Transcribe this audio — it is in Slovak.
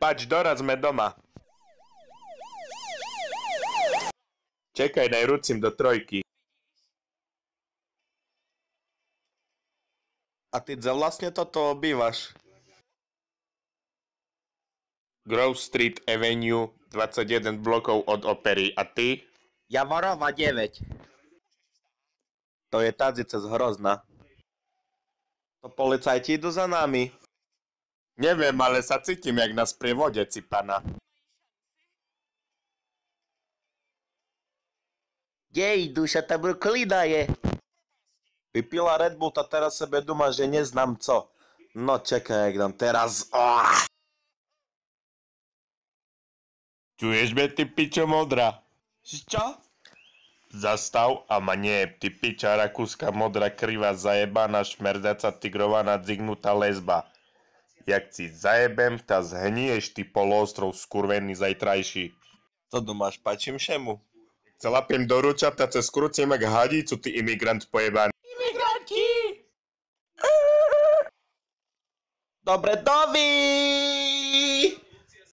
Pač, doraz sme doma. Čekaj, najrúcim do trojky. A ty kde vlastne toto obývaš? Grove Street Avenue, 21 blokov od opery. A ty? Javorova 9. To je tady cez Hrozna. To policajti idú za nami. Neviem, ale sa cítim jak na sprievode, cipana. Jej, duša ta brokolina je. Vypila Red Bull a teraz sebe duma, že neznám co. No čekaj, jak dám teraz. Čuješ me, ty pičo modrá? Čo? Zastav a ma nie, ty piča rakúska modrá krivá zajebaná šmerdaca tigrovaná dzignutá lesba. Jak si zajebem, ta zhniješ, ty poloostrov skurvený zajtrajší. Co dumáš, pačím všemu? Celapiem do ručata, cez skruciem jak hadicu, ty imigrant pojebaný. Imigranti! Dobre, dovi!